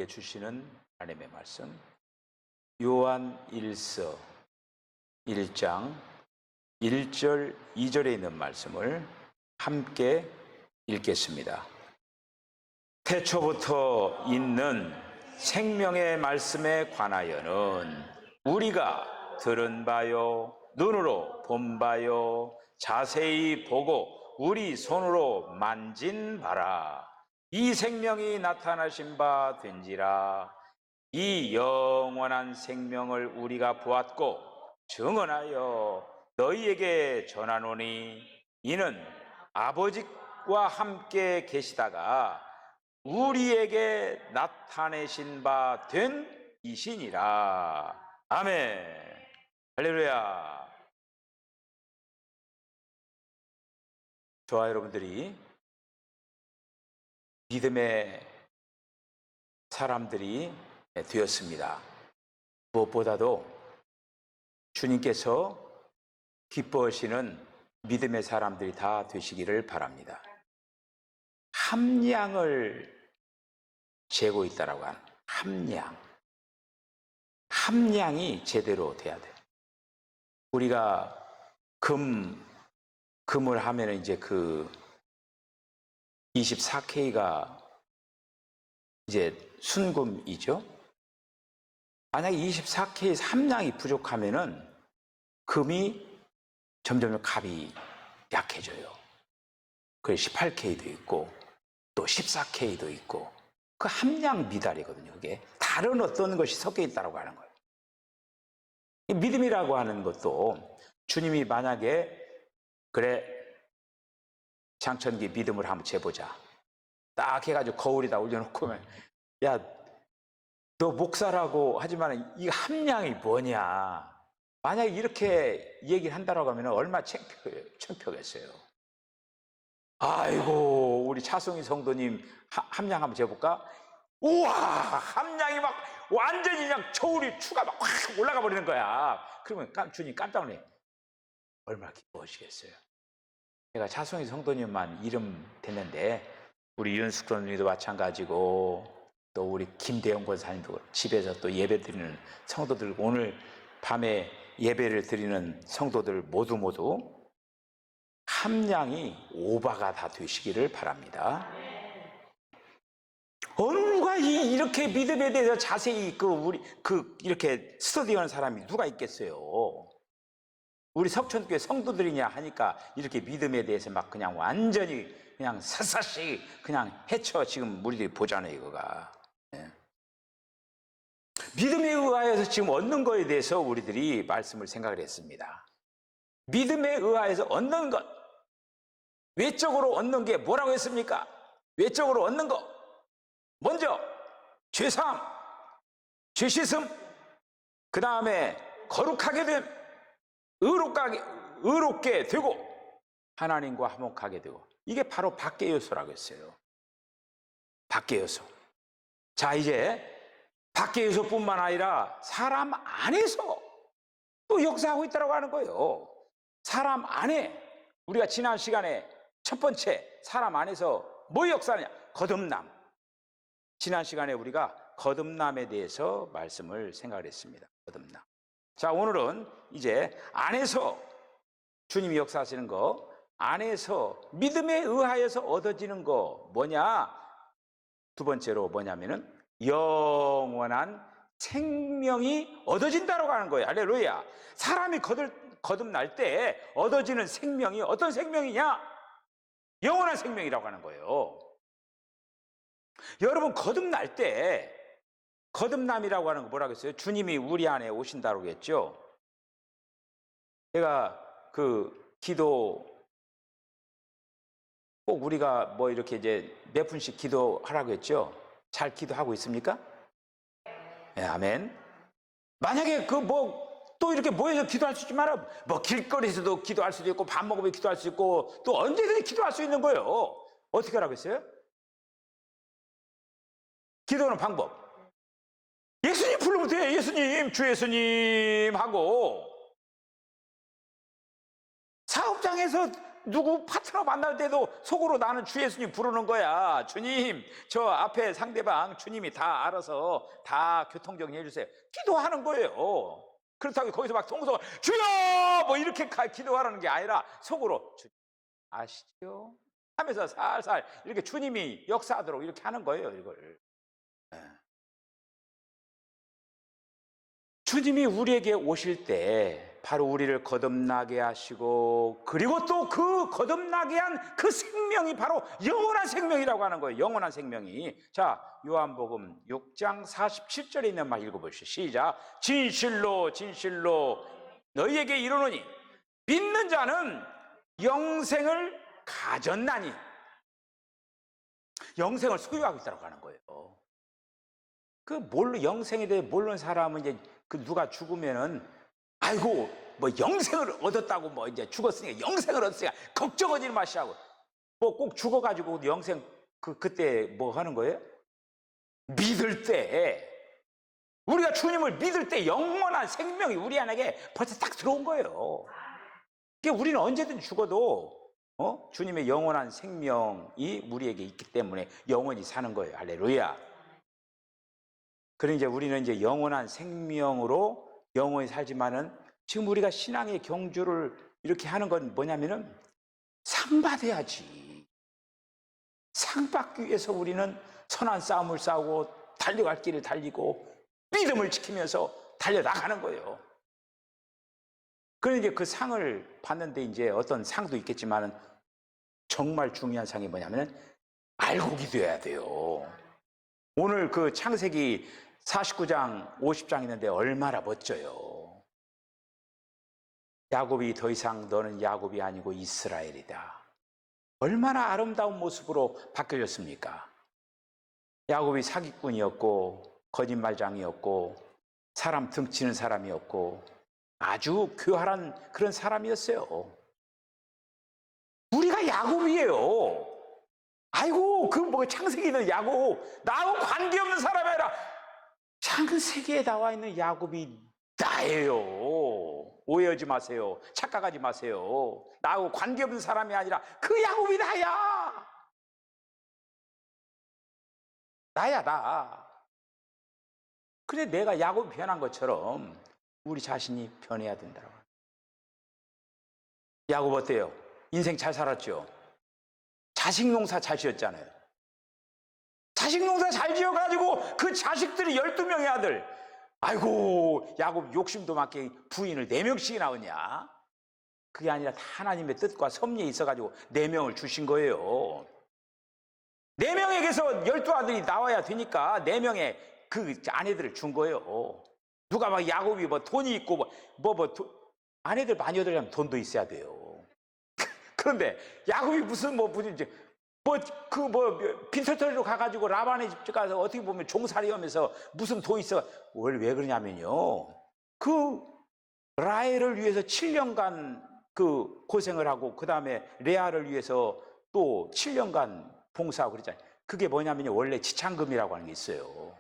우리에게 주시는 하나님의 말씀, 요한 1서 1장 1절 2절에 있는 말씀을 함께 읽겠습니다. 태초부터 있는 생명의 말씀에 관하여는 우리가 들은 바요, 눈으로 본 바요, 자세히 보고 우리 손으로 만진 바라. 이 생명이 나타나신 바 된지라. 이 영원한 생명을 우리가 보았고 증언하여 너희에게 전하노니 이는 아버지와 함께 계시다가 우리에게 나타내신 바 된 이시니라. 아멘. 할렐루야. 저와 여러분들이 믿음의 사람들이 되었습니다. 무엇보다도 주님께서 기뻐하시는 믿음의 사람들이 다 되시기를 바랍니다. 함량을 재고 있다라고 하는 함량이 제대로 돼야 돼요. 우리가 금을 하면은 이제 그 24K가 이제 순금이죠. 만약에 24K 함량이 부족하면은 금이 점점 값이 약해져요. 그 18K도 있고 또 14K도 있고 그 함량 미달이거든요. 그게 다른 어떤 것이 섞여 있다고 하는 거예요. 믿음이라고 하는 것도 주님이 만약에 그래 장천기 믿음을 한번 재보자 딱 해가지고 거울에다 올려놓고 야 너 목사라고 하지만 이 함량이 뭐냐, 만약에 이렇게 얘기를 한다라고 하면 얼마나 창피하겠어요. 아이고 우리 차송희 성도님 함량 한번 재볼까? 우와 함량이 막 완전히 그냥 저울이 추가 막 확 올라가 버리는 거야. 그러면 주님 깜짝 놀래. 얼마나 기뻐하시겠어요. 제가 차송희 성도님만 이름 됐는데 우리 윤숙 성도님도 마찬가지고 또 우리 김대영 권사님도 집에서 또 예배 드리는 성도들, 오늘 밤에 예배를 드리는 성도들 모두 함량이 오바가 다 되시기를 바랍니다. 누가 이렇게 믿음에 대해서 자세히 이렇게 스터디하는 사람이 누가 있겠어요? 우리 석천교회 성도들이냐 하니까 이렇게 믿음에 대해서 막 그냥 완전히 그냥 샅샅이 그냥 헤쳐 지금 우리들이 보잖아요, 이거가. 네. 믿음에 의하여서 지금 얻는 거에 대해서 우리들이 말씀을 생각을 했습니다. 믿음에 의하여서 얻는 것, 외적으로 얻는 게 뭐라고 했습니까? 외적으로 얻는 것, 먼저 죄사함, 죄 씻음, 그 다음에 거룩하게 됨, 의롭게 되고 하나님과 화목하게 되고, 이게 바로 밖의 요소라고 했어요. 밖의 요소. 자, 이제 밖의 요소뿐만 아니라 사람 안에서 또 역사하고 있다고 하는 거예요. 사람 안에, 우리가 지난 시간에 첫 번째 사람 안에서 뭐 역사하냐? 거듭남. 지난 시간에 우리가 거듭남에 대해서 말씀을 생각을 했습니다. 거듭남. 자, 오늘은 이제 안에서 주님이 역사하시는 거, 안에서 믿음에 의하여서 얻어지는 거 뭐냐? 두 번째로 뭐냐면은 영원한 생명이 얻어진다고 하는 거예요. 할렐루야. 사람이 거듭날 때 얻어지는 생명이 어떤 생명이냐? 영원한 생명이라고 하는 거예요. 여러분, 거듭날 때, 거듭남이라고 하는 거 뭐라고 했어요? 주님이 우리 안에 오신다고 했죠. 제가 기도 꼭 우리가 뭐 이렇게 이제 몇 분씩 기도하라고 했죠. 잘 기도하고 있습니까? 네, 아멘. 만약에 또 이렇게 모여서 기도할 수 있지만 뭐 길거리에서도 기도할 수도 있고 밥 먹으면 기도할 수 있고 또 언제든지 기도할 수 있는 거예요. 어떻게 하라고 했어요? 기도하는 방법. 예수님 부르면 돼. 예수님, 주 예수님 하고, 사업장에서 누구 파트너 만날 때도 속으로 나는 주 예수님 부르는 거야. 주님, 저 앞에 상대방 주님이 다 알아서 다 교통정리 해주세요. 기도하는 거예요. 그렇다고 거기서 막 통성 주여 뭐 이렇게 기도하라는 게 아니라 속으로 주님 아시죠? 하면서 살살 이렇게 주님이 역사하도록 이렇게 하는 거예요. 이걸 주님이 우리에게 오실 때 바로 우리를 거듭나게 하시고, 그리고 또 그 거듭나게 한 그 생명이 바로 영원한 생명이라고 하는 거예요. 영원한 생명이. 자, 요한복음 6장 47절에 있는 말 읽어보시죠. 시작. 진실로 진실로 너희에게 이르노니 믿는 자는 영생을 가졌나니. 영생을 소유하고 있다고 하는 거예요. 영생에 대해 모르는 사람은 이제 누가 죽으면은 아이고 뭐 영생을 얻었다고 뭐 이제 죽었으니까 영생을 얻었으니까 걱정하지 마시라고 뭐 꼭 죽어가지고 영생 그때 뭐 하는 거예요? 믿을 때, 우리가 주님을 믿을 때 영원한 생명이 우리 안에 벌써 딱 들어온 거예요. 그러니까 우리는 언제든 죽어도 주님의 영원한 생명이 우리에게 있기 때문에 영원히 사는 거예요. 할렐루야. 그러니 이제 우리는 이제 영원한 생명으로 영원히 살지만은 지금 우리가 신앙의 경주를 이렇게 하는 건 뭐냐면은 상 받아야지. 상 받기 위해서 우리는 선한 싸움을 싸우고 달려갈 길을 달리고 믿음을 지키면서 달려나가는 거예요. 그러니 이제 그 상을 받는데 이제 어떤 상도 있겠지만은 정말 중요한 상이 뭐냐면은 알고 기도해야 돼요. 오늘 그 창세기 49장 50장 있는데 얼마나 멋져요. 야곱이 더 이상 너는 야곱이 아니고 이스라엘이다. 얼마나 아름다운 모습으로 바뀌어졌습니까? 야곱이 사기꾼이었고 거짓말장이었고 사람 등치는 사람이었고 아주 교활한 그런 사람이었어요. 우리가 야곱이에요. 아이고 그 뭐 창세기는 야곱, 나하고 관계없는 사람이 아니라 창세기에 나와 있는 야곱이 나예요. 오해하지 마세요. 착각하지 마세요. 나하고 관계없는 사람이 아니라 그 야곱이 나야. 나야 나. 그래 내가 야곱이 변한 것처럼 우리 자신이 변해야 된다고. 야곱 어때요? 인생 잘 살았죠? 자식 농사 잘 지었잖아요. 자식 농사 잘 지어가지고 그 자식들이 12명의 아들. 아이고 야곱 욕심도 많게 부인을 4명씩이나 낳았냐? 그게 아니라 다 하나님의 뜻과 섭리에 있어가지고 4명을 주신 거예요. 4명에게서 12아들이 나와야 되니까 4명의 그 아내들을 준 거예요. 누가 막 야곱이 뭐 돈이 있고 아내들 많이 얻으려면 돈도 있어야 돼요. 그런데 야곱이 무슨 빈털터리로 가가지고 라반의 집 가서 어떻게 보면 종살이 하면서 무슨 돈 있어. 왜 그러냐면요. 그 라헬을 위해서 7년간 그 고생을 하고 그 다음에 레아를 위해서 또 7년간 봉사하고 그러잖아요. 그게 뭐냐면요. 원래 지창금이라고 하는 게 있어요.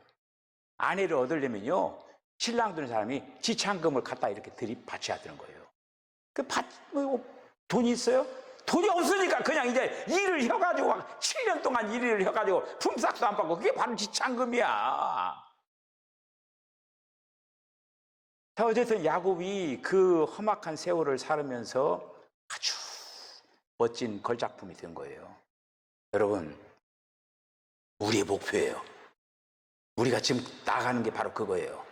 아내를 얻으려면요. 신랑 되는 사람이 지창금을 갖다 이렇게 바쳐야 되는 거예요. 돈이 있어요? 돈이 없으니까 그냥 이제 일을 해가지고 7년 동안 일을 해가지고 품삯도 안 받고 그게 바로 지창금이야. 자, 어쨌든 야곱이 그 험악한 세월을 살으면서 아주 멋진 걸작품이 된 거예요. 여러분, 우리의 목표예요. 우리가 지금 나가는 게 바로 그거예요.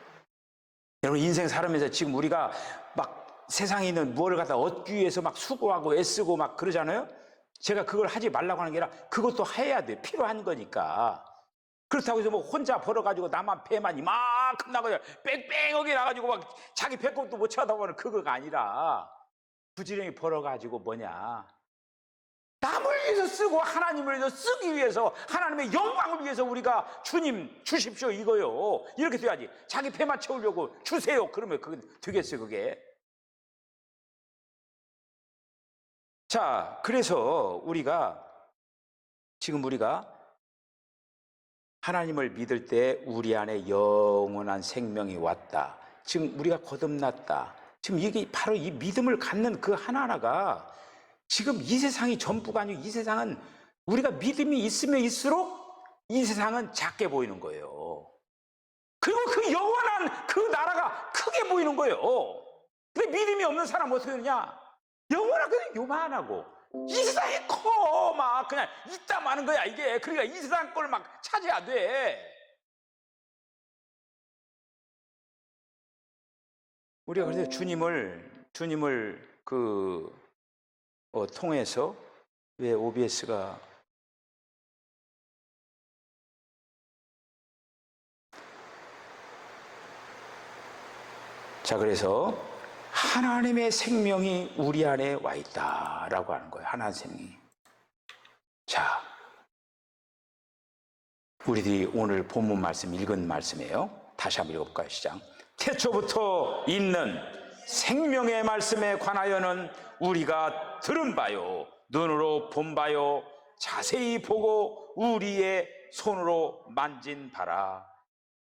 여러분, 인생 살아면서 지금 우리가 막 세상에 있는 무엇을 갖다 얻기 위해서 막 수고하고 애쓰고 막 그러잖아요. 제가 그걸 하지 말라고 하는 게 아니라 그것도 해야 돼. 필요한 거니까. 그렇다고 해서 뭐 혼자 벌어가지고 나만 배만 이만큼 나가요. 뺑뺑하게 나가지고 막 자기 배꼽도 못 쳐다보는 그거가 아니라 부지런히 벌어가지고 남을 위해서 쓰고 하나님을 위해서 쓰기 위해서 하나님의 영광을 위해서 우리가 주님 주십시오 이거요. 이렇게 돼야지. 자기 배만 채우려고 주세요. 그러면 그게 되겠어요 그게. 자, 그래서 우리가 하나님을 믿을 때 우리 안에 영원한 생명이 왔다. 지금 우리가 거듭났다. 지금 이게 바로 이 믿음을 갖는 그 하나하나가 지금 이 세상이 전부가 아니고 이 세상은 우리가 믿음이 있으면 있을수록 이 세상은 작게 보이는 거예요. 그리고 그 영원한 그 나라가 크게 보이는 거예요. 근데 믿음이 없는 사람은 어떻게 되느냐? 영원한 그냥 요만하고 이 세상이 커 막 그냥 있다 마는 거야 이게. 그러니까 이 세상 걸 막 차지해야 돼. 우리가 그래서 주님을 통해서 왜 OBS가 자 그래서 하나님의 생명이 우리 안에 와 있다라고 하는 거예요. 하나님의 생명이. 자, 우리들이 오늘 본문 말씀 읽은 말씀이에요. 다시 한번 읽어볼까요? 시작. 태초부터 있는 생명의 말씀에 관하여는 우리가 들은 바요, 눈으로 본 바요, 자세히 보고 우리의 손으로 만진 바라.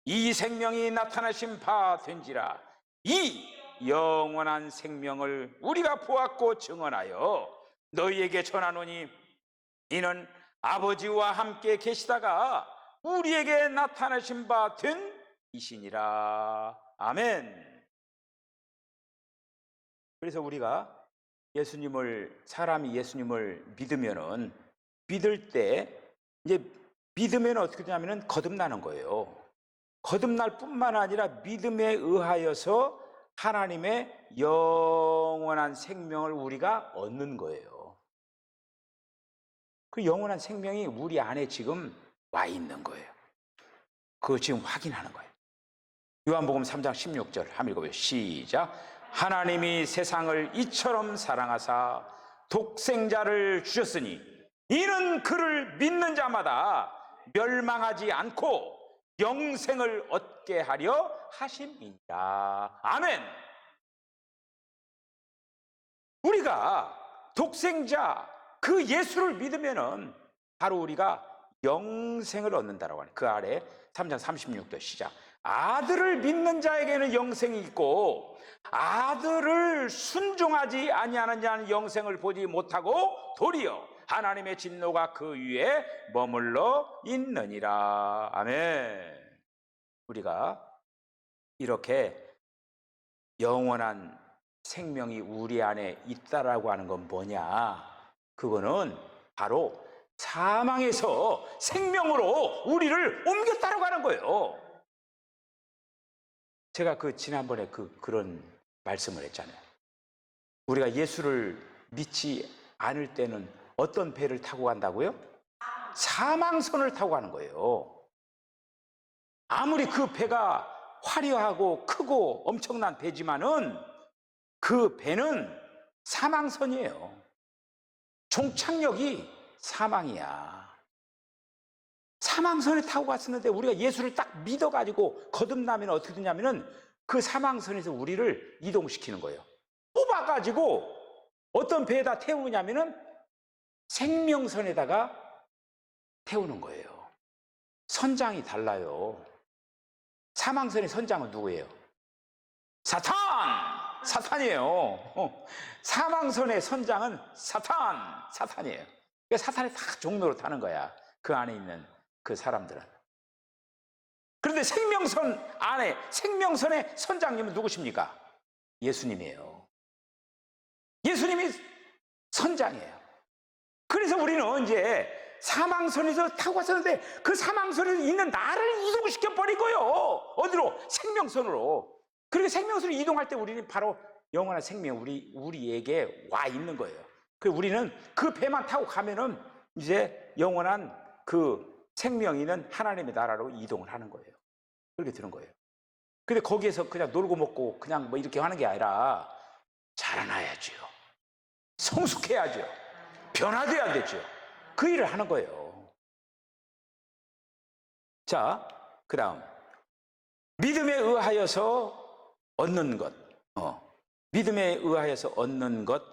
이 생명이 나타나신 바 된지라. 이 영원한 생명을 우리가 보았고 증언하여 너희에게 전하노니 이는 아버지와 함께 계시다가 우리에게 나타나신 바 된 이시니라. 아멘. 그래서 우리가 사람이 예수님을 믿으면은, 믿을 때 이제 믿으면 어떻게 되냐면은 거듭나는 거예요. 거듭날 뿐만 아니라 믿음에 의하여서 하나님의 영원한 생명을 우리가 얻는 거예요. 그 영원한 생명이 우리 안에 지금 와 있는 거예요. 그거 지금 확인하는 거예요. 요한복음 3장 16절 한번 읽어보세요. 시작. 하나님이 세상을 이처럼 사랑하사 독생자를 주셨으니 이는 그를 믿는 자마다 멸망하지 않고 영생을 얻게 하려 하심이니라. 아멘. 우리가 독생자 그 예수를 믿으면은 바로 우리가 영생을 얻는다라고 하네. 그 아래 3장 36절 시작. 아들을 믿는 자에게는 영생이 있고 아들을 순종하지 아니하는 자는 영생을 보지 못하고 도리어 하나님의 진노가 그 위에 머물러 있느니라. 아멘. 우리가 이렇게 영원한 생명이 우리 안에 있다라고 하는 건 뭐냐? 그거는 바로 사망에서 생명으로 우리를 옮겼다라고 하는 거예요. 제가 지난번에 그런 말씀을 했잖아요. 우리가 예수를 믿지 않을 때는 어떤 배를 타고 간다고요? 사망선을 타고 가는 거예요. 아무리 그 배가 화려하고 크고 엄청난 배지만은 그 배는 사망선이에요. 종착역이 사망이야. 사망선에 타고 갔었는데 우리가 예수를 딱 믿어가지고 거듭나면 어떻게 되냐면은 그 사망선에서 우리를 이동시키는 거예요. 뽑아가지고 어떤 배에다 태우냐면은 생명선에다가 태우는 거예요. 선장이 달라요. 사망선의 선장은 누구예요? 사탄이에요. 사망선의 선장은 사탄이에요. 그러니까 사탄이 다 종로로 타는 거야. 그 안에 있는 그 사람들은. 그런데 생명선의 선장님은 누구십니까? 예수님이에요. 예수님이 선장이에요. 그래서 우리는 이제 사망선에서 타고 갔었는데 그 사망선에 있는 나를 이동시켜 버린 거예요. 어디로? 생명선으로. 그렇게 생명선으로 이동할 때 우리는 바로 영원한 생명 우리에게 와 있는 거예요. 그 우리는 그 배만 타고 가면은 이제 영원한 그 생명이 있는 하나님의 나라로 이동을 하는 거예요. 그렇게 되는 거예요. 근데 거기에서 그냥 놀고 먹고 그냥 뭐 이렇게 하는 게 아니라 자라나야죠. 성숙해야죠. 변화돼야 되죠. 그 일을 하는 거예요. 자, 그 다음 믿음에 의하여서 얻는 것. 믿음에 의하여서 얻는 것,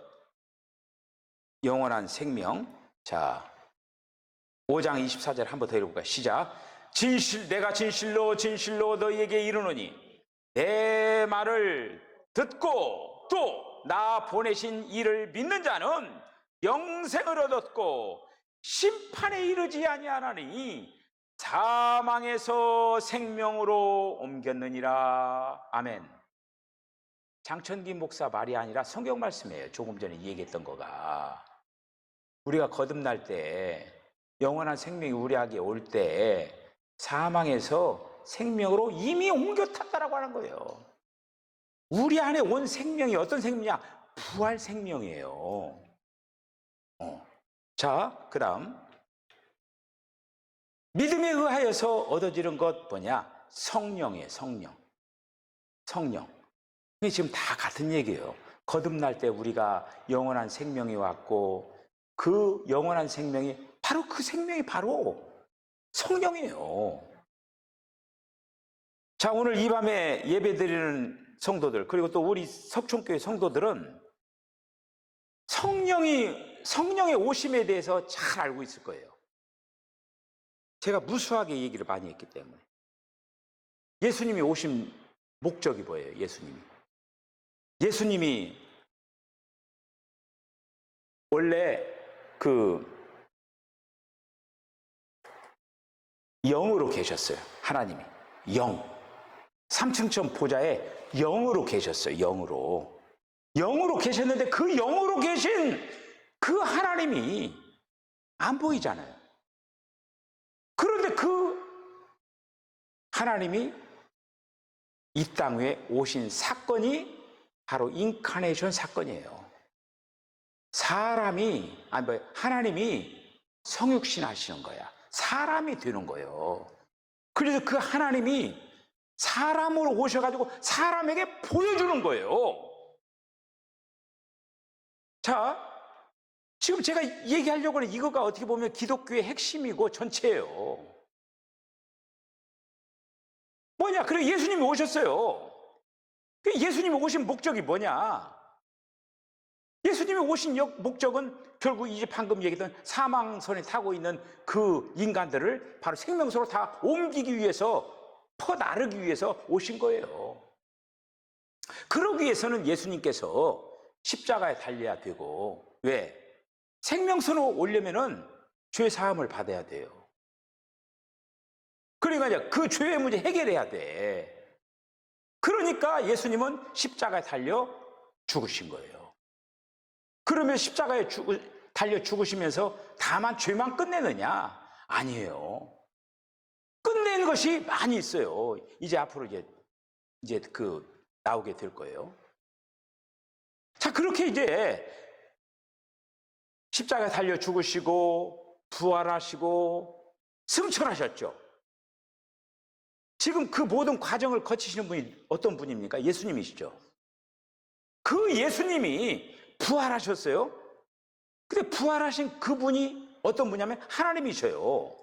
영원한 생명. 자, 5장 24절 한번 더 읽어볼까요? 시작. 내가 진실로 너희에게 이르노니 내 말을 듣고 또 나 보내신 이를 믿는 자는 영생을 얻었고 심판에 이르지 아니하나니 사망에서 생명으로 옮겼느니라. 아멘. 장천기 목사 말이 아니라 성경 말씀이에요. 조금 전에 얘기했던 거가, 우리가 거듭날 때 영원한 생명이 우리에게 올 때 사망에서 생명으로 이미 옮겨 탔다라고 하는 거예요. 우리 안에 온 생명이 어떤 생명이냐? 부활 생명이에요. 자, 그 다음 믿음에 의하여서 얻어지는 것 뭐냐? 성령이에요. 성령. 이게 지금 다 같은 얘기예요. 거듭날 때 우리가 영원한 생명이 왔고 그 영원한 생명이 바로 그 생명이 바로 성령이에요. 자, 오늘 이 밤에 예배드리는 성도들, 그리고 또 우리 석촌교회 성도들은 성령의 오심에 대해서 잘 알고 있을 거예요. 제가 무수하게 얘기를 많이 했기 때문에. 예수님이 오신 목적이 뭐예요? 예수님이 원래 그 영으로 계셨어요. 하나님이 삼층천 보좌에 영으로 계셨어요. 영으로 계셨는데 그 영으로 계신 그 하나님이 안 보이잖아요. 그런데 그 하나님이 이 땅 위에 오신 사건이 바로 인카네이션 사건이에요. 하나님이 성육신 하시는 거야. 사람이 되는 거예요. 그래서 그 하나님이 사람으로 오셔가지고 사람에게 보여주는 거예요. 자, 지금 제가 얘기하려고 하는 이거가 어떻게 보면 기독교의 핵심이고 전체예요. 뭐냐? 그래, 예수님이 오셨어요. 예수님이 오신 목적이 뭐냐? 예수님이 오신 목적은 결국 이제 방금 얘기했던 사망선에 타고 있는 그 인간들을 바로 생명수로 다 옮기기 위해서, 퍼나르기 위해서 오신 거예요. 그러기 위해서는 예수님께서 십자가에 달려야 되고, 왜? 생명수로 오려면은 죄 사함을 받아야 돼요. 그러니까 이제 그 죄의 문제 해결해야 돼. 그러니까 예수님은 십자가에 달려 죽으신 거예요. 그러면 십자가에 달려 죽으시면서 다만 죄만 끝내느냐? 아니에요. 끝낸 것이 많이 있어요. 이제 앞으로 이제 나오게 될 거예요. 자, 그렇게 이제 십자가에 달려 죽으시고 부활하시고 승천하셨죠. 지금 그 모든 과정을 거치시는 분이 어떤 분입니까? 예수님이시죠. 그 예수님이 부활하셨어요. 근데 부활하신 그분이 어떤 분이냐면 하나님이셔요.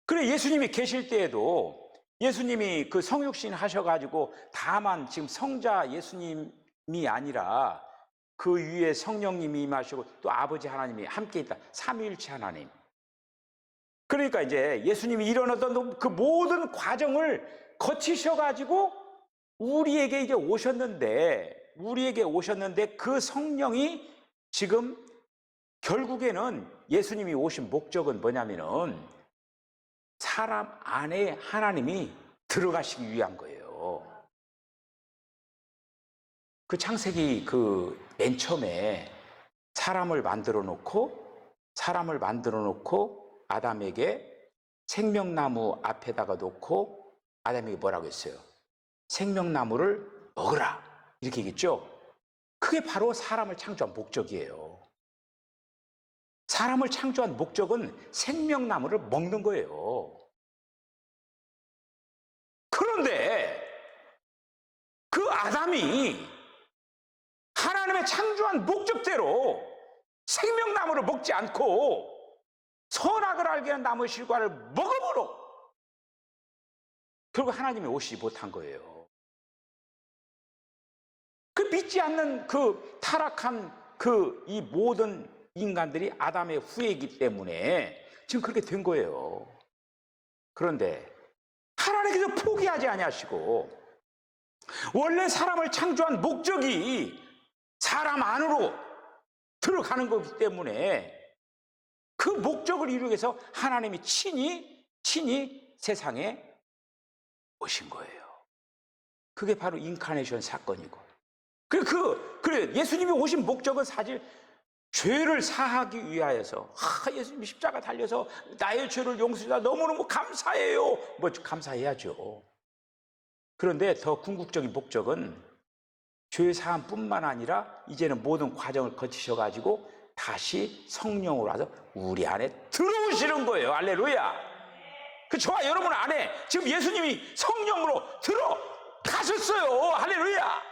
그래, 예수님이 계실 때에도 예수님이 그 성육신 하셔가지고 다만 지금 성자 예수님이 아니라 그 위에 성령님이 임하시고 또 아버지 하나님이 함께 있다. 삼위일체 하나님. 그러니까 이제 예수님이 일어났던 그 모든 과정을 거치셔가지고 우리에게 이제 오셨는데 그 성령이 지금 결국에는 예수님이 오신 목적은 뭐냐면은 사람 안에 하나님이 들어가시기 위한 거예요. 그 창세기 맨 처음에 사람을 만들어 놓고 아담에게 생명나무 앞에다가 놓고 아담에게 뭐라고 했어요? 생명나무를 먹으라, 이렇게 얘기했죠. 그게 바로 사람을 창조한 목적이에요. 사람을 창조한 목적은 생명나무를 먹는 거예요. 그런데 그 아담이 하나님의 창조한 목적대로 생명나무를 먹지 않고 선악을 알게 하는 나무의 실과를 먹음으로 결국 하나님이 오시지 못한 거예요. 그 믿지 않는 그 타락한 이 모든 인간들이 아담의 후예이기 때문에 지금 그렇게 된 거예요. 그런데 하나님께서 포기하지 아니하시고 원래 사람을 창조한 목적이 사람 안으로 들어가는 거기 때문에 그 목적을 이루기 위해서 하나님이 친히 세상에 오신 거예요. 그게 바로 인카네이션 사건이고. 그래 예수님이 오신 목적은 사실 죄를 사하기 위하여서, 예수님이 십자가 달려서 나의 죄를 용서해주다 너무너무 감사해요. 뭐 감사해야죠. 그런데 더 궁극적인 목적은 죄 사함뿐만 아니라 이제는 모든 과정을 거치셔가지고 다시 성령으로 와서 우리 안에 들어오시는 거예요. 할렐루야. 저와 여러분 안에 지금 예수님이 성령으로 들어가셨어요. 할렐루야.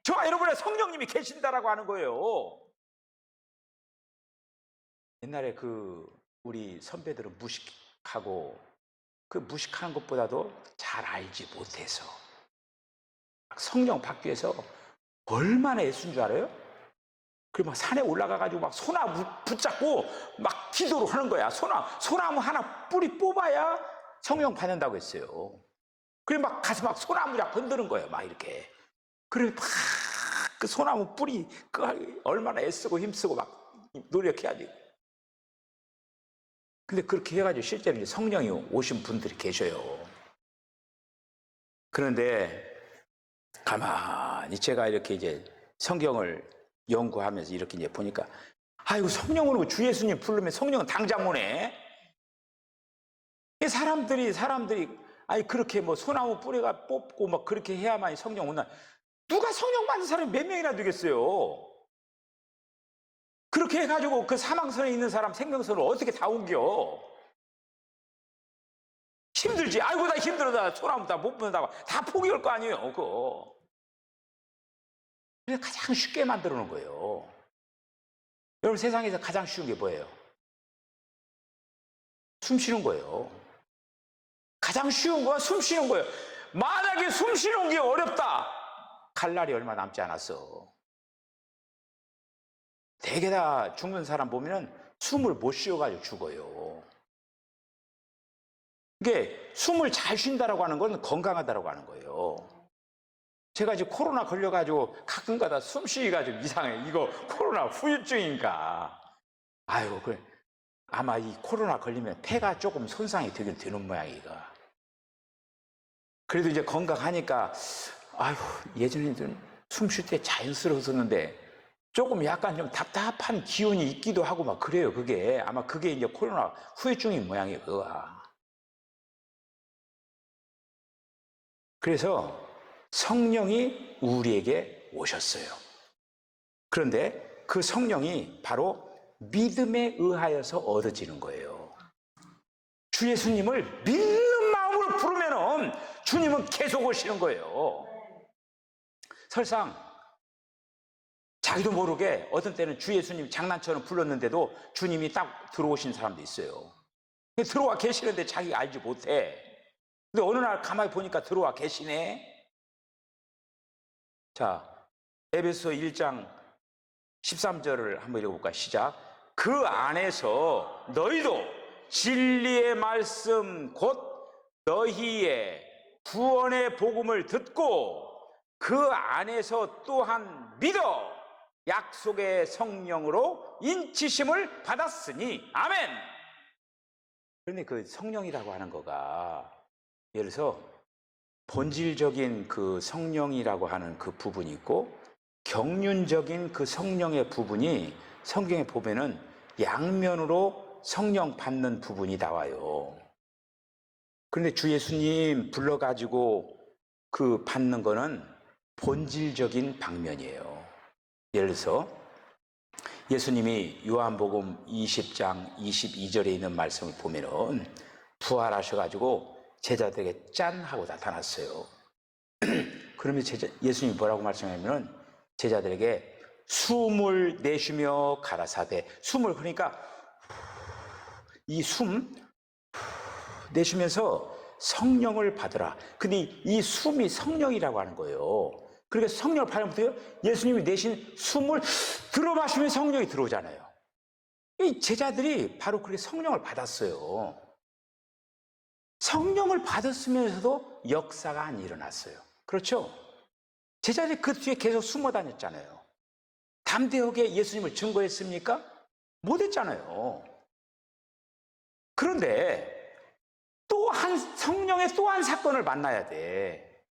저와 여러분의 성령님이 계신다라고 하는 거예요. 옛날에 우리 선배들은 무식하고 그 무식한 것보다도 잘 알지 못해서 성령 받기 위해서 얼마나 애쓴 줄 알아요? 그리고 막 산에 올라가가지고 막 소나무 붙잡고 막 기도를 하는 거야. 소나무 하나 뿌리 뽑아야 성령 받는다고 했어요. 그리고 막 가서 막 소나무 막 흔드는 거예요. 막 이렇게. 그리고 막 그 소나무 뿌리 얼마나 애쓰고 힘쓰고 막 노력해야 돼요. 근데 그렇게 해가지고 실제로 이제 성령이 오신 분들이 계셔요. 그런데 가만히 제가 이렇게 이제 성경을 연구하면서 이렇게 이제 보니까, 아이고, 성령으로 주 예수님 부르면 성령은 당장 오네. 사람들이, 아니, 그렇게 뭐 소나무 뿌리가 뽑고 막 그렇게 해야만 성령 온다. 누가 성령 받은 사람이 몇 명이나 되겠어요? 그렇게 해가지고 그 사망선에 있는 사람 생명선을 어떻게 다 옮겨? 힘들지. 아이고, 나 힘들어. 소나무 다 못 본다고. 다 포기할 거 아니에요, 그거. 그래서 가장 쉽게 만들어 놓은 거예요. 여러분, 세상에서 가장 쉬운 게 뭐예요? 숨 쉬는 거예요. 가장 쉬운 건 숨 쉬는 거예요. 만약에 숨 쉬는 게 어렵다, 갈 날이 얼마 남지 않았어. 대개 다 죽는 사람 보면 숨을 못 쉬어가지고 죽어요. 이게 숨을 잘 쉰다라고 하는 건 건강하다라고 하는 거예요. 제가 지금 코로나 걸려가지고 가끔가다 숨쉬기가 좀 이상해. 이거 코로나 후유증인가. 아이고, 그래. 아마 이 코로나 걸리면 폐가 조금 손상이 되긴 되는 모양이가. 그래도 이제 건강하니까, 아이고, 예전에는 숨 쉴 때 자연스러웠었는데 조금 약간 좀 답답한 기운이 있기도 하고 막 그래요. 아마 그게 이제 코로나 후유증인 모양이에요, 그거가. 그래서 성령이 우리에게 오셨어요. 그런데 그 성령이 바로 믿음에 의하여서 얻어지는 거예요. 주 예수님을 믿는 마음으로 부르면은 주님은 계속 오시는 거예요. 설상 자기도 모르게 어떤 때는 주 예수님 장난처럼 불렀는데도 주님이 딱 들어오신 사람도 있어요. 들어와 계시는데 자기가 알지 못해. 근데 어느 날 가만히 보니까 들어와 계시네. 자, 에베소 1장 13절을 한번 읽어볼까요? 시작. 그 안에서 너희도 진리의 말씀 곧 너희의 구원의 복음을 듣고 그 안에서 또한 믿어 약속의 성령으로 인치심을 받았으니 아멘. 그런데 그 성령이라고 하는 거가 예를 들어서 본질적인 그 성령이라고 하는 그 부분이 있고 경륜적인 그 성령의 부분이 성경에 보면은 양면으로 성령 받는 부분이 나와요. 그런데 주 예수님 불러가지고 그 받는 거는 본질적인 방면이에요. 예를 들어서 예수님이 요한복음 20장 22절에 있는 말씀을 보면은 부활하셔가지고 제자들에게 짠 하고 나타났어요. 그러면 예수님이 뭐라고 말씀하냐면 제자들에게 숨을 내쉬며 가라사대, 숨을 그러니까 이 숨 내쉬면서 성령을 받으라. 근데 이 숨이 성령이라고 하는 거예요. 그러니까 성령을 받으면 예수님이 내신 숨을 들어 마시면 성령이 들어오잖아요. 이 제자들이 바로 그렇게 성령을 받았어요. 성령을 받았으면서도 역사가 안 일어났어요. 그렇죠? 제자들이 그 뒤에 계속 숨어 다녔잖아요. 담대하게 예수님을 증거했습니까? 못했잖아요. 그런데 성령의 또 한 사건을 만나야 돼.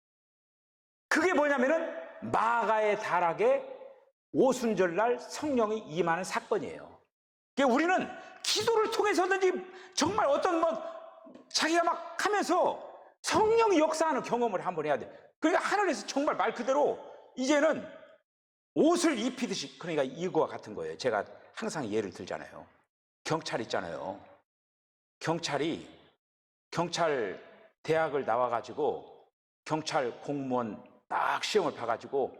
그게 뭐냐면은 마가의 다락에 오순절날 성령이 임하는 사건이에요. 그러니까 우리는 기도를 통해서든지 정말 어떤 자기가 막 하면서 성령이 역사하는 경험을 한번 해야 돼. 그러니까 하늘에서 정말 말 그대로 이제는 옷을 입히듯이, 그러니까 이거와 같은 거예요. 제가 항상 예를 들잖아요. 경찰 있잖아요. 경찰 대학을 나와가지고 경찰 공무원 딱 시험을 봐가지고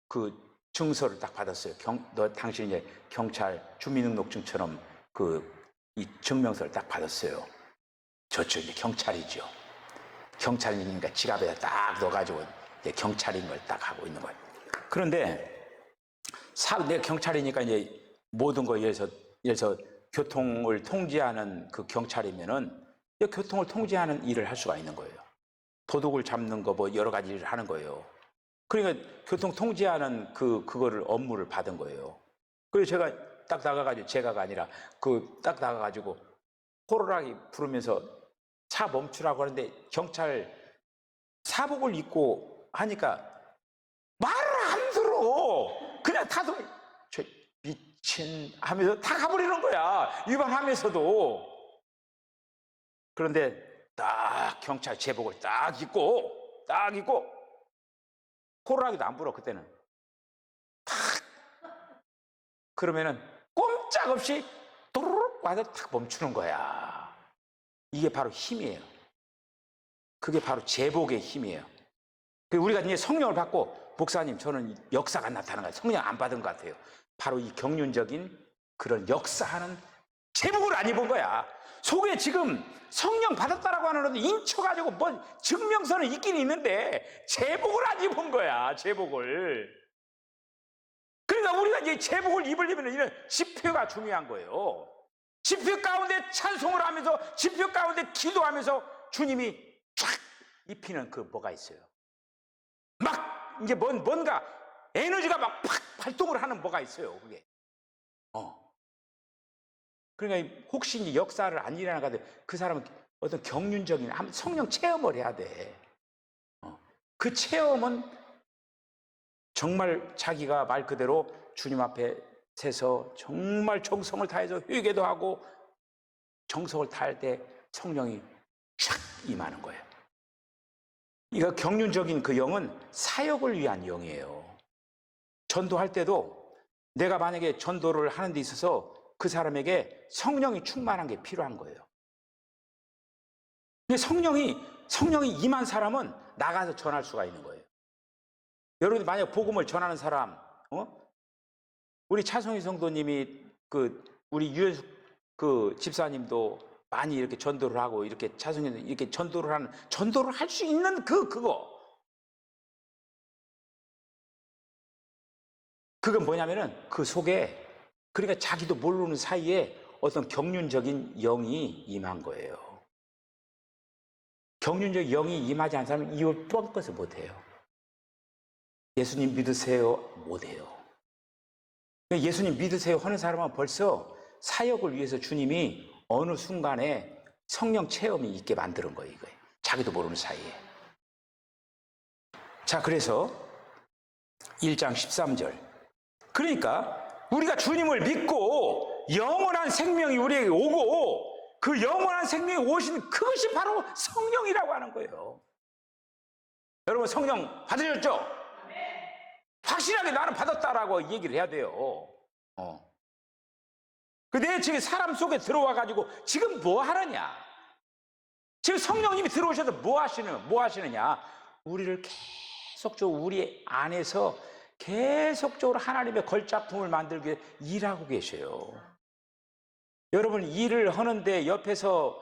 그 증서를 딱 받았어요. 당신이 이제 경찰 주민등록증처럼 이 증명서를 딱 받았어요. 저쪽 이제 경찰이죠. 경찰이니까 지갑에다 딱 넣어가지고 이제 경찰인 걸 딱 하고 있는 거예요. 그런데 내가 경찰이니까 이제 모든 거에 의해서 교통을 통제하는 그 경찰이면은 교통을 통제하는 일을 할 수가 있는 거예요. 도둑을 잡는 거 여러 가지 일을 하는 거예요. 그러니까 교통 통제하는 그거를 업무를 받은 거예요. 그래서 제가 딱 나가가지고, 제가가 아니라 딱 나가가지고 호루라기 부르면서 차 멈추라고 하는데 경찰 사복을 입고 하니까 말을 안 들어. 그냥 다들 저 미친 하면서 다 가버리는 거야. 위반하면서도. 그런데 딱 경찰 제복을 딱 입고 호루라기도 안 불어 그때는. 탁 그러면은 꼼짝없이 도르륵 와서 탁 멈추는 거야. 이게 바로 힘이에요. 그게 바로 제복의 힘이에요. 우리가 이제 성령을 받고, 목사님 저는 역사가 나타나는 거예요. 성령 안 받은 것 같아요. 바로 이 경륜적인 그런 역사하는 제복을 안 입은 거야. 속에 지금 성령 받았다라고 하는 인쳐가지고 증명서는 있긴 있는데 제복을 안 입은 거야. 제복을. 그러니까 우리가 이제 제복을 입으려면 이런 집회가 중요한 거예요. 집회 가운데 찬송을 하면서, 집회 가운데 기도하면서 주님이 쫙 입히는 뭐가 있어요. 막 이제 뭔가 에너지가 막 팍 발동을 하는 뭐가 있어요. 그게. 그러니까 혹시 이제 역사를 안 일어나가도 그 사람은 어떤 경륜적인 성령 체험을 해야 돼. 그 체험은 정말 자기가 말 그대로 주님 앞에 서서 정말 정성을 다해서 회개도 하고 정성을 다할 때 성령이 쫙 임하는 거예요. 이거 경륜적인 그 영은 사역을 위한 영이에요. 전도할 때도 내가 만약에 전도를 하는 데 있어서 그 사람에게 성령이 충만한 게 필요한 거예요. 근데 성령이 임한 사람은 나가서 전할 수가 있는 거예요. 여러분 만약 복음을 전하는 사람, 우리 차성희 성도님이 우리 유현숙 집사님도 많이 이렇게 전도를 하고, 이렇게 차성희 이렇게 전도를 할 수 있는 그건 뭐냐면은 그 속에, 그러니까 자기도 모르는 사이에 어떤 경륜적인 영이 임한 거예요. 경륜적 영이 임하지 않은 사람은 이걸 뻥끗을 못해요. 예수님 믿으세요? 못해요. 예수님 믿으세요 하는 사람은 벌써 사역을 위해서 주님이 어느 순간에 성령 체험이 있게 만드는 거예요. 이거예요. 자기도 모르는 사이에. 자, 그래서 1장 13절. 그러니까 우리가 주님을 믿고 영원한 생명이 우리에게 오고, 그 영원한 생명이 오신 그것이 바로 성령이라고 하는 거예요. 여러분 성령 받으셨죠? 확실하게 나는 받았다라고 얘기를 해야 돼요. 내 지금 사람 속에 들어와 가지고 지금 뭐 하느냐? 지금 성령님이 들어오셔서 뭐 하시느냐? 우리를 계속적으로 우리 안에서 계속적으로 하나님의 걸작품을 만들기 위해 일하고 계셔요. 여러분 일을 하는데 옆에서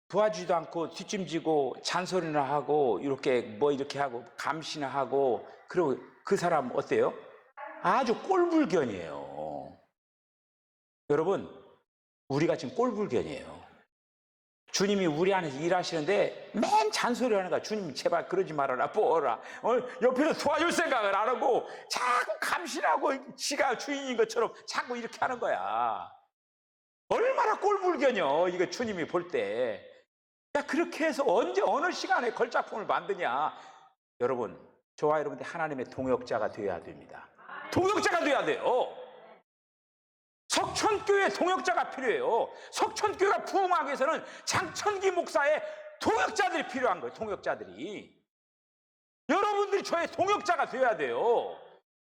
도와주지도 않고 뒷짐지고 잔소리나 하고 이렇게 하고 감시나 하고, 그리고 그 사람 어때요? 아주 꼴불견이에요. 여러분 우리가 지금 꼴불견이에요. 주님이 우리 안에서 일하시는데 맨 잔소리 하는 거야. 주님 제발 그러지 말아라, 뭐라. 옆에서 도와줄 생각을 안 하고 자꾸 감시하고 지가 주인인 것처럼 자꾸 이렇게 하는 거야. 얼마나 꼴불견이요, 이거 주님이 볼 때. 야, 그렇게 해서 언제 어느 시간에 걸작품을 만드냐. 여러분, 저와 여러분들 하나님의 동역자가 되어야 됩니다. 동역자가 되어야 돼요. 석천교회 동역자가 필요해요. 석천교회가 부흥하기 위해서는 장천기 목사의 동역자들이 필요한 거예요. 동역자들이. 여러분들이 저의 동역자가 되어야 돼요.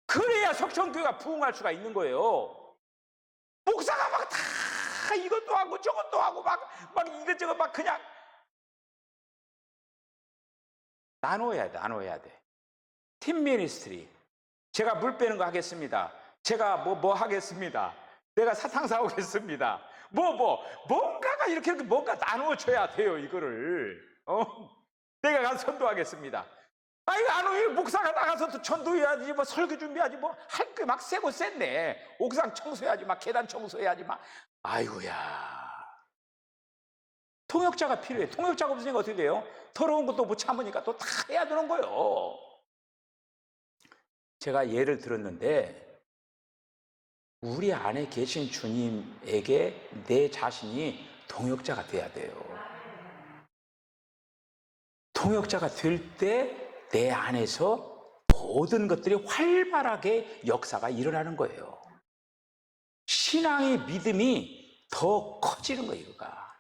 그래야 석천교회가 부흥할 수가 있는 거예요. 목사가 막 다 이것도 하고 저것도 하고 막 이것저것 막 그냥 나눠야 돼. 팀 미니스트리. 제가 물 빼는 거 하겠습니다. 제가 뭐 하겠습니다. 내가 사탕 사오겠습니다. 뭔가가 이렇게 뭔가 나누어줘야 돼요, 이거를. 내가 가서 전도하겠습니다. 아니, 나누어 목사가 나가서 또 전도해야지, 뭐 설교 준비해야지, 뭐 할 게 막 세고 셌네. 옥상 청소해야지, 막 계단 청소해야지, 막. 아이고야. 통역자가 필요해. 통역자가 없으니까 어떻게 돼요? 더러운 것도 못 참으니까 또 다 해야 되는 거예요. 제가 예를 들었는데, 우리 안에 계신 주님에게 내 자신이 동역자가 돼야 돼요. 동역자가 될 때 내 안에서 모든 것들이 활발하게 역사가 일어나는 거예요. 신앙의 믿음이 더 커지는 거예요, 이거가.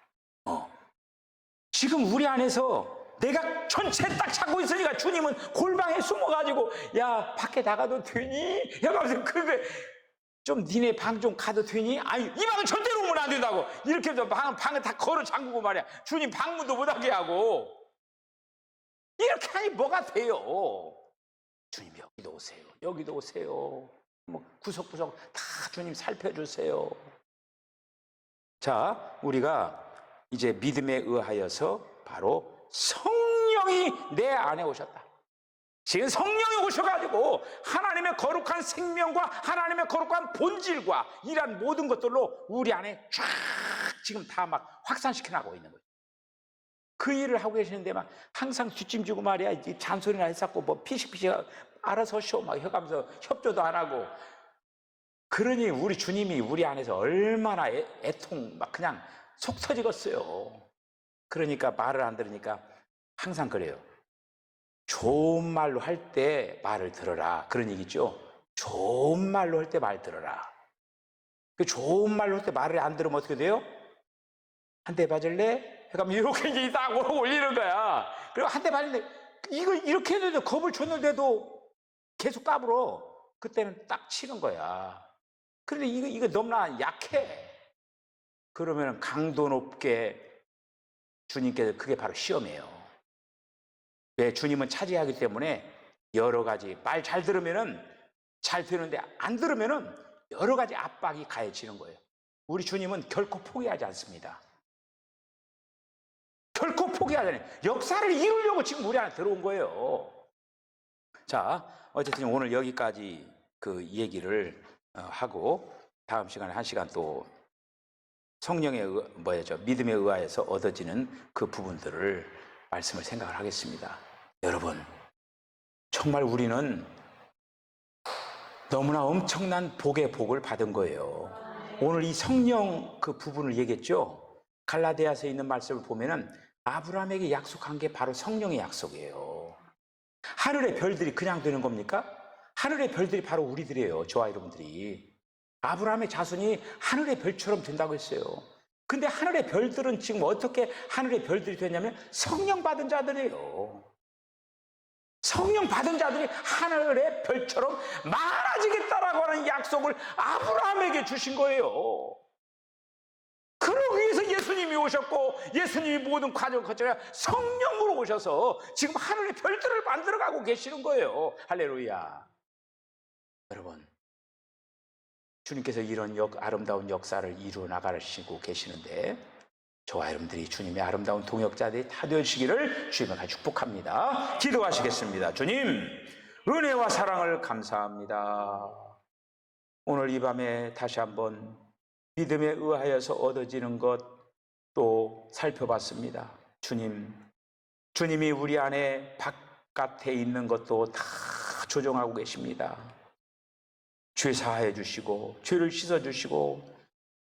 지금 우리 안에서 내가 전체 딱 찾고 있으니까 주님은 골방에 숨어가지고, 야, 밖에 나가도 되니? 여가면서 그게 좀 니네 방 좀 가도 되니? 아니, 이 방은 절대로 오면 안 된다고. 이렇게 해서 방을 다 걸어 잠그고 말이야. 주님 방문도 못하게 하고. 이렇게 하니 뭐가 돼요? 주님 여기도 오세요. 여기도 오세요. 뭐 구석구석 다 주님 살펴주세요. 자, 우리가 이제 믿음에 의하여서 바로 성령이 내 안에 오셨다. 지금 성령이 오셔가지고 하나님의 거룩한 생명과 하나님의 거룩한 본질과 이러한 모든 것들로 우리 안에 쫙 지금 다 막 확산시켜 나가고 있는 거예요. 그 일을 하고 계시는데 막 항상 뒷짐지고 말이야, 잔소리나 했었고 뭐 피식피식 알아서 쇼 막 해가면서 협조도 안 하고. 그러니 우리 주님이 우리 안에서 얼마나 애통 막 그냥 속 터지겠어요. 그러니까 말을 안 들으니까 항상 그래요. 좋은 말로 할 때 말을 들어라, 그런 얘기죠. 좋은 말로 할 때 말 들어라. 그 좋은 말로 할 때 말을 안 들으면 어떻게 돼요? 한 대 맞을래? 그러니까 이렇게 이제 딱 올리는 거야. 그리고 한 대 맞는데 이거 이렇게 했는데 겁을 줬는데도 계속 까불어. 그때는 딱 치는 거야. 그런데 이거 너무나 약해. 그러면 강도 높게 주님께서, 그게 바로 시험이에요. 왜? 주님은 차지하기 때문에 여러 가지, 말 잘 들으면은 잘 되는데 안 들으면은 여러 가지 압박이 가해지는 거예요. 우리 주님은 결코 포기하지 않습니다. 결코 포기하지 않아요. 역사를 이루려고 지금 우리 안에 들어온 거예요. 자, 어쨌든 오늘 여기까지 그 얘기를 하고, 다음 시간에 한 시간 또 성령의 믿음에 의하여서 얻어지는 그 부분들을 말씀을 생각을 하겠습니다. 여러분, 정말 우리는 너무나 엄청난 복의 복을 받은 거예요. 오늘 이 성령 그 부분을 얘기했죠. 갈라디아서에 있는 말씀을 보면은 아브라함에게 약속한 게 바로 성령의 약속이에요. 하늘의 별들이 그냥 되는 겁니까? 하늘의 별들이 바로 우리들이에요. 저와 여러분들이. 아브라함의 자손이 하늘의 별처럼 된다고 했어요. 근데 하늘의 별들은 지금 어떻게 하늘의 별들이 됐냐면 성령 받은 자들이에요. 성령 받은 자들이 하늘의 별처럼 많아지겠다라고 하는 약속을 아브라함에게 주신 거예요. 그러기 위해서 예수님이 오셨고, 예수님이 모든 과정을 거쳐야 성령으로 오셔서 지금 하늘의 별들을 만들어가고 계시는 거예요. 할렐루야. 여러분, 주님께서 이런 아름다운 역사를 이루어 나가시고 계시는데, 저와 여러분들이 주님의 아름다운 동역자들이 다 되시기를 주님을 축복합니다. 기도하시겠습니다. 주님, 은혜와 사랑을 감사합니다. 오늘 이 밤에 다시 한번 믿음에 의하여서 얻어지는 것, 또 살펴봤습니다. 주님이 우리 안에 바깥에 있는 것도 다 조정하고 계십니다. 죄 사하여 주시고 죄를 씻어 주시고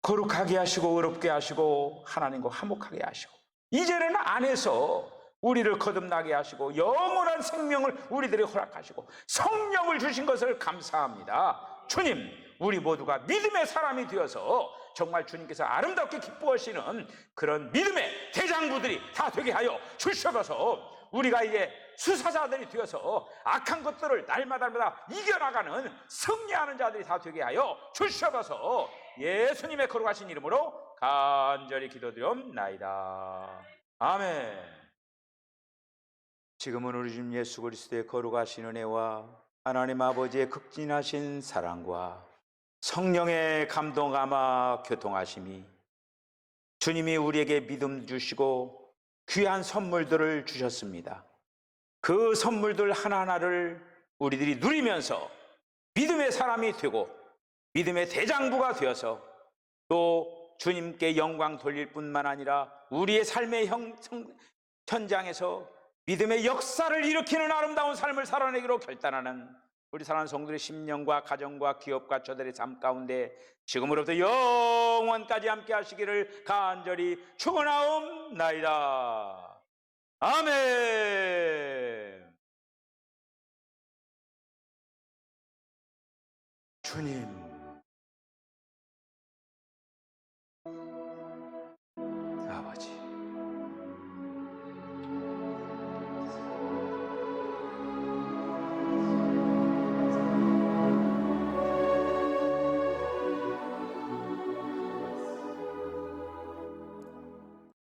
거룩하게 하시고 의롭게 하시고 하나님과 화목하게 하시고 이제는 안에서 우리를 거듭나게 하시고 영원한 생명을 우리들에게 허락하시고 성령을 주신 것을 감사합니다. 주님, 우리 모두가 믿음의 사람이 되어서 정말 주님께서 아름답게 기뻐하시는 그런 믿음의 대장부들이 다 되게 하여 주셔서 우리가 이제 수사자들이 되어서 악한 것들을 날마다 이겨나가는 승리하는 자들이 다 되게 하여 주셔서 예수님의 거룩하신 이름으로 간절히 기도드리옵나이다. 아멘. 지금은 우리 주님 예수 그리스도의 거룩하신 은혜와 하나님 아버지의 극진하신 사랑과 성령의 감동하마 교통하심이 주님이 우리에게 믿음 주시고 귀한 선물들을 주셨습니다. 그 선물들 하나하나를 우리들이 누리면서 믿음의 사람이 되고 믿음의 대장부가 되어서 또 주님께 영광 돌릴 뿐만 아니라 우리의 삶의 현장에서 믿음의 역사를 일으키는 아름다운 삶을 살아내기로 결단하는 우리 사랑하는 성도들의 심령과 가정과 기업과 저들의 삶 가운데 지금으로부터 영원까지 함께 하시기를 간절히 축원하옵나이다. 아멘. 주님,